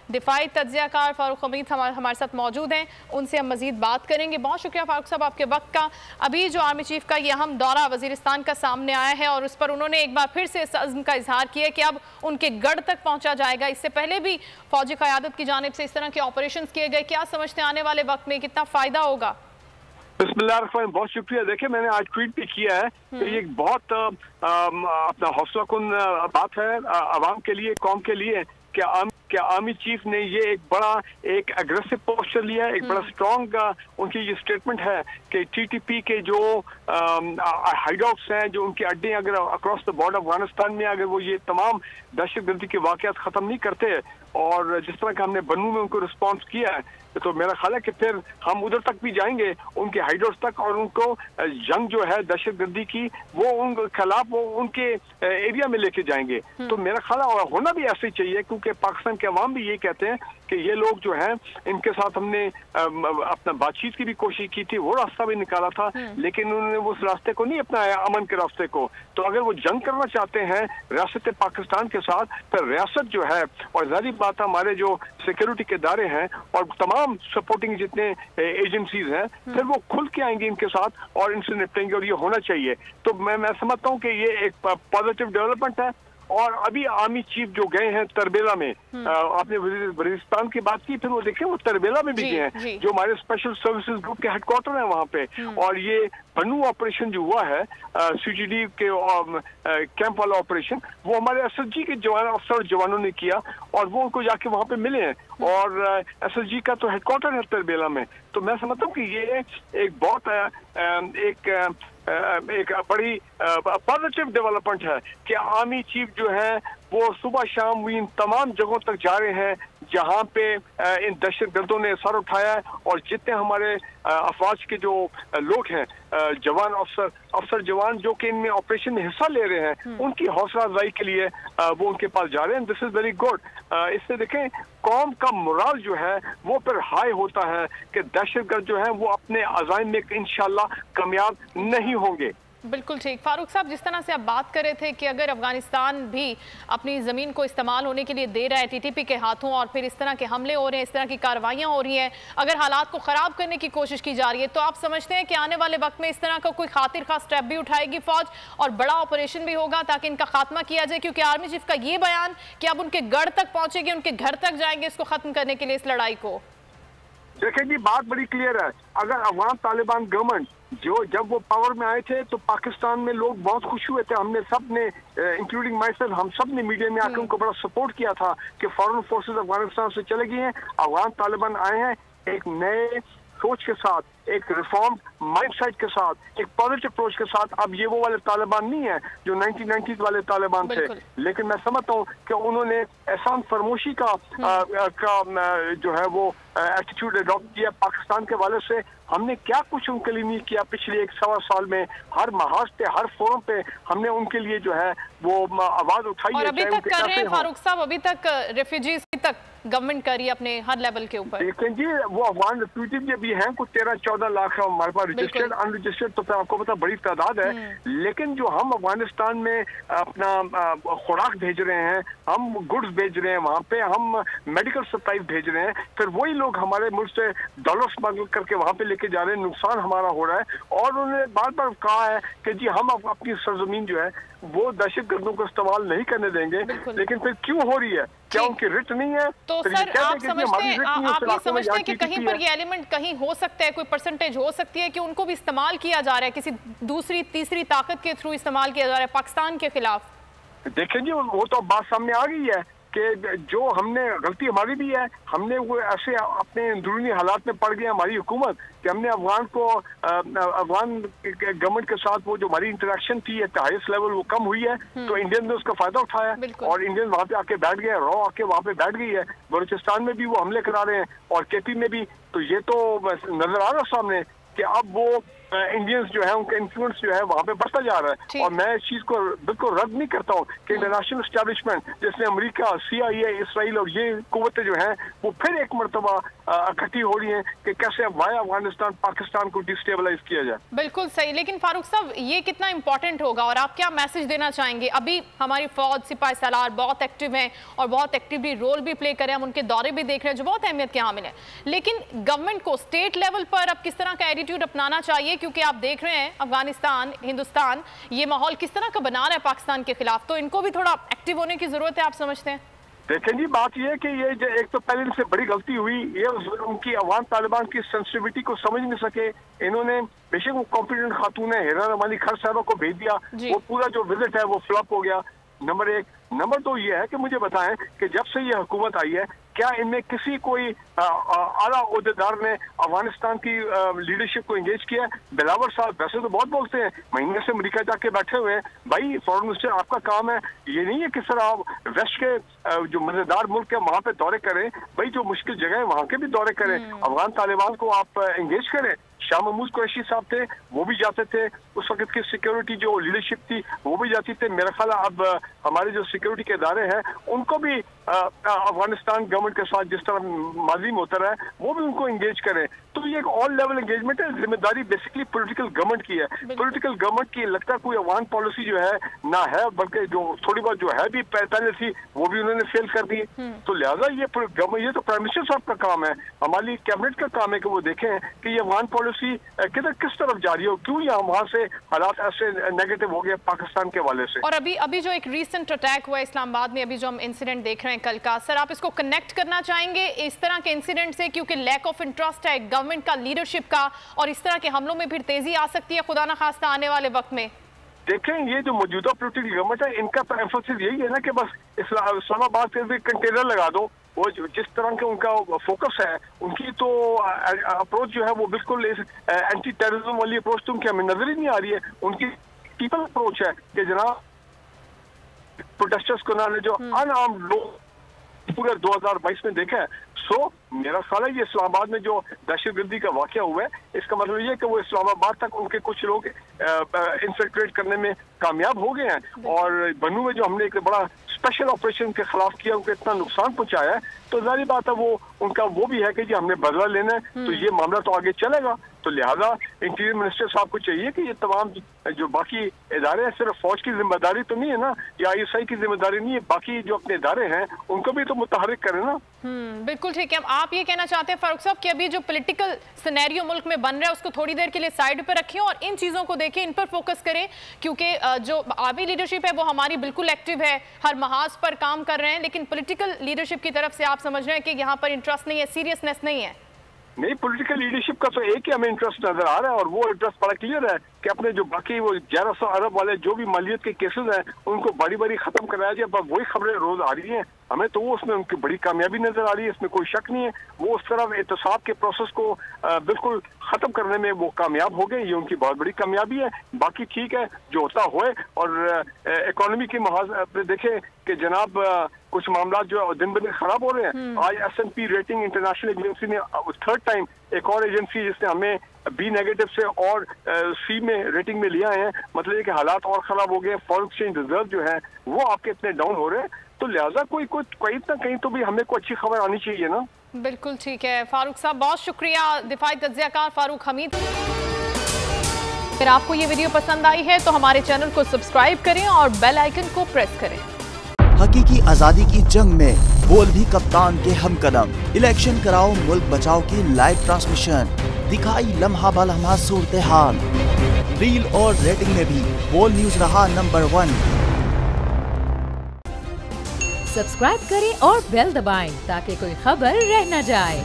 दिफाई तज्जियाकार फारूक हमीद हमारे साथ मौजूद हैं, उनसे हम मजीद बात करेंगे। बहुत शुक्रिया फारूक साहब आपके वक्त का। अभी जो आर्मी चीफ का ये अहम दौरा वजीरिस्तान का सामने आया है और उस पर उन्होंने एक बार फिर से इस अज़्म का इजहार किया कि अब उनके गढ़ तक पहुंचा जाएगा। इससे पहले भी फौजी क़यादत की जानिब से इस तरह के ऑपरेशन किए गए, क्या समझते हैं आने वाले वक्त में कितना फायदा होगा? बिस्मिल्लाहिर्रहमानिर्रहीम, बहुत शुक्रिया। देखिए, मैंने आज ट्वीट भी किया है कि ये बहुत अपना हौसला कुन बात है आवाम के लिए, कौम के लिए कि आर्मी चीफ ने ये एक बड़ा एक एग्रेसिव पोस्चर लिया है, एक बड़ा स्ट्रॉन्ग उनकी ये स्टेटमेंट है कि टीटीपी के जो हाइडआउट्स हैं, जो उनके अड्डे अगर अक्रॉस द बॉर्डर अफगानिस्तान में अगर वो ये तमाम दहशतगर्दी के वाकयात खत्म नहीं करते और जिस तरह का हमने बनू में उनको रिस्पॉन्स किया है, तो मेरा ख्याल है कि फिर हम उधर तक भी जाएंगे, उनके हाइडआउट्स तक, और उनको जंग जो है दहशतगर्दी की वो उनके खिलाफ वो उनके एरिया में लेके जाएंगे। तो मेरा ख्याल है और होना भी ऐसे ही चाहिए, क्योंकि पाकिस्तान के अवाम भी ये कहते हैं कि ये लोग जो हैं इनके साथ हमने अपना बातचीत की भी कोशिश की थी, वो रास्ता भी निकाला था, लेकिन उन्होंने उस रास्ते को नहीं अपनाया, अमन के रास्ते को। तो अगर वो जंग करना चाहते हैं रियासत पाकिस्तान के साथ, फिर रियासत जो है और जाहिर बात हमारे जो सिक्योरिटी के इदारे हैं और तमाम सपोर्टिंग जितने एजेंसीज हैं, फिर वो खुल के आएंगे इनके साथ और इनसे निपटेंगे, और ये होना चाहिए। तो मैं समझता हूँ कि ये एक पॉजिटिव डेवलपमेंट है। और अभी आर्मी चीफ जो गए हैं तरबेला में, आपने वजीरिस्तान की बात की, फिर वो देखें वो तरबेला में भी गए हैं, जो हमारे स्पेशल सर्विसेज ग्रुप के हेडक्वार्टर है वहाँ पे। और ये बनू ऑपरेशन जो हुआ है सीजीडी के कैंप वाला ऑपरेशन, वो हमारे एसएसजी के अफसर जवानों ने किया और वो उनको जाके वहाँ पे मिले हैं, और एसएसजी का तो हेडक्वार्टर है तरबेला में। तो मैं समझता हूँ कि ये एक बहुत एक बड़ी पॉजिटिव डेवलपमेंट है कि आर्मी चीफ जो है वो सुबह शाम इन तमाम जगहों तक जा रहे हैं जहां पे इन दहशतगर्दों ने सर उठाया है, और जितने हमारे अफवाज के जो लोग हैं, जवान अफसर जवान जो कि इनमें ऑपरेशन में हिस्सा ले रहे हैं, उनकी हौसला अफजाई के लिए वो उनके पास जा रहे हैं। This is very good. इससे देखें कौम का मोराल जो है वो फिर हाई होता है कि दहशतगर्द जो है वो अपने अज़ाइम में इंशाल्लाह कामयाब नहीं होंगे। बिल्कुल ठीक। फारूक साहब, जिस तरह से आप बात कर रहे थे कि अगर अफगानिस्तान भी अपनी ज़मीन को इस्तेमाल होने के लिए दे रहा है टीटीपी के हाथों, और फिर इस तरह के हमले हो रहे हैं, इस तरह की कार्रवाइयाँ हो रही हैं, अगर हालात को ख़राब करने की कोशिश की जा रही है, तो आप समझते हैं कि आने वाले वक्त में इस तरह का कोई खातिर खास स्टेप भी उठाएगी फौज और बड़ा ऑपरेशन भी होगा ताकि इनका खात्मा किया जाए? क्योंकि आर्मी चीफ का ये बयान कि अब उनके गढ़ तक पहुँचेगी, उनके घर तक जाएंगे इसको ख़त्म करने के लिए, इस लड़ाई को। देखिए जी, बात बड़ी क्लियर है। अगर अफगान तालिबान गवर्नमेंट जब वो पावर में आए थे तो पाकिस्तान में लोग बहुत खुश हुए थे, हमने सब ने इंक्लूडिंग माई सेल्फ, हम सब ने मीडिया में आकर उनको बड़ा सपोर्ट किया था कि फॉरेन फोर्सेस अफगानिस्तान से चले गई हैं, अफगान तालिबान आए हैं एक नए सोच के साथ, एक रिफॉर्म माइंडसेट के साथ, एक पॉजिटिव अप्रोच के साथ। अब ये वो वाले तालिबान नहीं है जो 1990s वाले तालिबान थे, लेकिन मैं समझता हूँ कि उन्होंने एहसान फरमोशी का जो है वो एटीट्यूड अडॉप्ट किया पाकिस्तान के वाले से। हमने क्या कुछ उनके लिए नहीं किया पिछले 1-1.25 साल में, हर महाज पे, हर फोरम पे हमने उनके लिए जो है वो आवाज उठाई है। और अभी तक कर रहे हैं फारूक साहब, अभी तक रेफ्यूजीज तक गवर्नमेंट कर रही है अपने हर लेवल के ऊपर। लेकिन जी वो अफगान रेफ्यूजी भी हैं, कुछ 13-14 लाख हमारे पास रजिस्टर्ड, अनरजिस्टर्ड तो फिर आपको पता बड़ी तादाद है। लेकिन जो हम अफगानिस्तान में अपना खुराक भेज रहे हैं, हम गुड्स भेज रहे हैं वहाँ पे, हम मेडिकल सप्लाई भेज रहे हैं, फिर वही लोग हमारे मुल्क से डॉलर स्मगल करके वहाँ पे लेके जा रहे हैं, नुकसान हमारा हो रहा है। और उन्होंने बार बार कहा है कि जी हम अपनी सरजमीन जो है वो दहशतगर्दों को इस्तेमाल नहीं करने देंगे, लेकिन फिर क्यों हो रही है? क्या उनकी रिट नहीं है? तो सर आप ये समझते हैं कि कहीं पर ये एलिमेंट कहीं हो सकता है, कोई परसेंटेज हो सकती है कि उनको भी इस्तेमाल किया जा रहा है, किसी दूसरी तीसरी ताकत के थ्रू इस्तेमाल किया जा रहा है पाकिस्तान के खिलाफ? देखें जी, वो तो बात सामने आ गई है कि जो हमने गलती हमारी भी है, हमने वो ऐसे अपने अंदरूनी हालात में पड़ गए हमारी हुकूमत कि हमने अफगान गवर्नमेंट के साथ वो जो हमारी इंटरेक्शन थी एट हाईएस्ट लेवल वो कम हुई है, तो इंडियन ने उसका फायदा उठाया और इंडियन वहाँ पे आके बैठ गए, रॉ आके वहाँ पे बैठ गई है। बलूचिस्तान में भी वो हमले करा रहे हैं और केपी में भी। तो ये तो नजर आ रहा सामने कि अब वो इंडियंस जो है उनका इन्फ्लुएंस जो है वहाँ पे बढ़ता जा रहा है। और मैं इस चीज को बिल्कुल रद्द नहीं करता हूँ कि इंटरनेशनल एस्टैब्लिशमेंट जैसे अमेरिका, CIA, इसराइल और ये कुव्वतें जो हैं वो फिर एक मरतबा इकट्ठी हो रही हैं कि कैसे वाया अफगानिस्तान पाकिस्तान को डिस्टेबलाइज किया जाए। बिल्कुल सही, लेकिन फारूक साहब ये कितना इंपॉर्टेंट होगा और आप क्या मैसेज देना चाहेंगे? अभी हमारी फौज, सिपाही सालार बहुत एक्टिव हैं और बहुत एक्टिवली रोल भी प्ले करें, हम उनके दौरे भी देख रहे हैं जो बहुत अहमियत के हामिल है, लेकिन गवर्नमेंट को स्टेट लेवल पर अब किस तरह का एटीट्यूड अपनाना चाहिए? क्योंकि आप देख रहे हैं अफगानिस्तान, हिंदुस्तान ये माहौल किस तरह का बना रहा है पाकिस्तान के खिलाफ, तो इनको भी थोड़ा एक्टिव होने की जरूरत है, आप समझते हैं? देखें जी, बात यह है कि ये एक तो पहले इनसे बड़ी गलती हुई, ये उनकी अवाम तालिबान की सेंसिटिविटी को समझ नहीं सके। इन्होंने बेशक वो कॉम्पिटेंट खातून है हिरा रमानी खर साहबा को भेज दिया, वो पूरा जो विजिट है वो फ्लॉप हो गया। नंबर एक। नंबर दो ये है कि मुझे बताएं कि जब से ये हुकूमत आई है क्या इनमें किसी कोई आला ओहदेदार ने अफगानिस्तान की लीडरशिप को एंगेज किया है? बिलावर साहब वैसे तो बहुत बोलते हैं, महीने से अमेरिका जाके बैठे हुए हैं। भाई फॉरेन मिनिस्टर आपका काम है, ये नहीं है किस तरह आप वेस्ट के जो मजेदार मुल्क है वहां पे दौरे करें, भाई जो मुश्किल जगह है वहां के भी दौरे करें, अफगान तालिबान को आप एंगेज करें। शाह महमूद कुरैशी साहब थे, वो भी जाते थे, उस वक्त की सिक्योरिटी जो लीडरशिप थी वो भी जाती थे। मेरा ख्याल अब हमारे जो सिक्योरिटी के इदारे हैं उनको भी अफगानिस्तान गवर्नमेंट के साथ जिस तरह माजी में होता है वो भी उनको एंगेज करें। तो ये एक ऑल लेवल एंगेजमेंट है। जिम्मेदारी बेसिकली पॉलिटिकल गवर्नमेंट की है। पॉलिटिकल गवर्नमेंट की लगता है कोई अफगान पॉलिसी जो है ना है, बल्कि जो थोड़ी बहुत जो है भी पहले थी वो भी उन्होंने फेल कर दी। तो लिहाजा ये तो प्राइम मिनिस्टर साहब का काम है, हमारी कैबिनेट का काम है कि वो देखें कि ये अफगान पॉलिसी किस तरफ जा रही हो, क्यों यहाँ वहाँ से हालात ऐसे नेगेटिव हो गए पाकिस्तान के हवाले से। और अभी जो एक रीसेंट अटैक हुआ इस्लामाबाद में, अभी जो हम इंसिडेंट देख रहे हैं कल का, सर आप इसको कनेक्ट करना चाहेंगे इस तरह के इंसिडेंट से? क्योंकि लैक ऑफ इंटरेस्ट है गवर्नमेंट का, लीडरशिप का, और इस तरह के हमलों में फिर तेजी आ सकती है खुदा ना खास्ता आने वाले वक्त में। देखें ये जो मौजूदा पॉलिटिकल गवर्नमेंट है इनका तो एम्फोसिस यही है ना कि बस इस्लामाबाद के भी कंटेनर लगा दो। वो जिस तरह के उनका फोकस है, उनकी तो अप्रोच जो है वो बिल्कुल एंटी टेररिज्म वाली अप्रोच तो उनकी हमें नजर ही नहीं आ रही है। उनकी पीपल अप्रोच है कि जनाब प्रोटेस्टर्स को ना जो अनआर्म्ड लोग पूरे 2022 में देखा है। सो मेरा ख्याल है ये इस्लामाबाद में जो दहशतगर्दी का वाकया हुआ है इसका मतलब ये है कि वो इस्लामाबाद तक उनके कुछ लोग इंफिल्ट्रेट करने में कामयाब हो गए हैं। और बनू में जो हमने एक बड़ा स्पेशल ऑपरेशन के खिलाफ किया, उनको इतना नुकसान पहुंचाया है, तो जाहिर बात है वो उनका वो भी है कि जी हमने बदला लेना है, तो ये मामला तो आगे चलेगा। तो लिहाजा इंटीरियर मिनिस्टर साहब को चाहिए कि ये तमाम जो बाकी इदारे हैं, सिर्फ फौज की जिम्मेदारी तो नहीं है ना, या ISI की जिम्मेदारी नहीं है, बाकी जो अपने इदारे हैं उनको भी तो मुतहरिक करें ना। बिल्कुल ठीक है। आप ये कहना चाहते हैं फारूक साहब कि अभी जो पॉलिटिकल सिनेरियो मुल्क में बन रहा है उसको थोड़ी देर के लिए साइड पर रखें और इन चीज़ों को देखें, इन पर फोकस करें, क्योंकि जो आर्मी लीडरशिप है वो हमारी बिल्कुल एक्टिव है, हर महाज पर काम कर रहे हैं, लेकिन पॉलिटिकल लीडरशिप की तरफ से आप समझ रहे हैं कि यहाँ पर इंटरेस्ट नहीं है, सीरियसनेस नहीं है। नहीं, पॉलिटिकल लीडरशिप का तो एक ही हमें इंटरेस्ट नजर आ रहा है और वो इंटरेस्ट बड़ा क्लियर है कि अपने जो बाकी वो 1100 अरब वाले जो भी मालियत के केसेस हैं उनको बड़ी बड़ी खत्म कराया जाए। पर वही खबरें रोज आ रही हैं, हमें तो वो उसमें उनकी बड़ी कामयाबी नजर आ रही है, इसमें कोई शक नहीं है। वो उस तरफ एहतसाब के प्रोसेस को बिल्कुल खत्म करने में वो कामयाब हो गए, ये उनकी बहुत बड़ी कामयाबी है। बाकी ठीक है जो होता हुए। और इकोनॉमी के महाज देखें कि जनाब कुछ मामला जो दिन ब दिन खराब हो रहे हैं। आज S&P रेटिंग इंटरनेशनल एजेंसी ने थर्ड टाइम, एक और एजेंसी जिसने हमें B नेगेटिव से और C में रेटिंग में लिया है, मतलब ये कि हालात और खराब हो गए। फॉरेन एक्सचेंज रिजर्व जो है वो आपके इतने डाउन हो रहे हैं, तो लिहाजा कहीं ना कहीं तो भी हमें कोई अच्छी खबर आनी चाहिए ना। बिल्कुल ठीक है फारूक साहब, बहुत शुक्रिया दिफाई तज्जियाकार फारूक हमीद। अगर आपको ये वीडियो पसंद आई है तो हमारे चैनल को सब्सक्राइब करें और बेल आइकन को प्रेस करें। हकीकी आजादी की जंग में बोल भी कप्तान के हमकदम। इलेक्शन कराओ मुल्क बचाओ की लाइव ट्रांसमिशन, दिखाई लम्हा बलम्हा सूरत हाल। रील और रेटिंग में भी बोल न्यूज रहा नंबर 1। सब्सक्राइब करें और बेल दबाएं ताकि कोई खबर रह न जाए।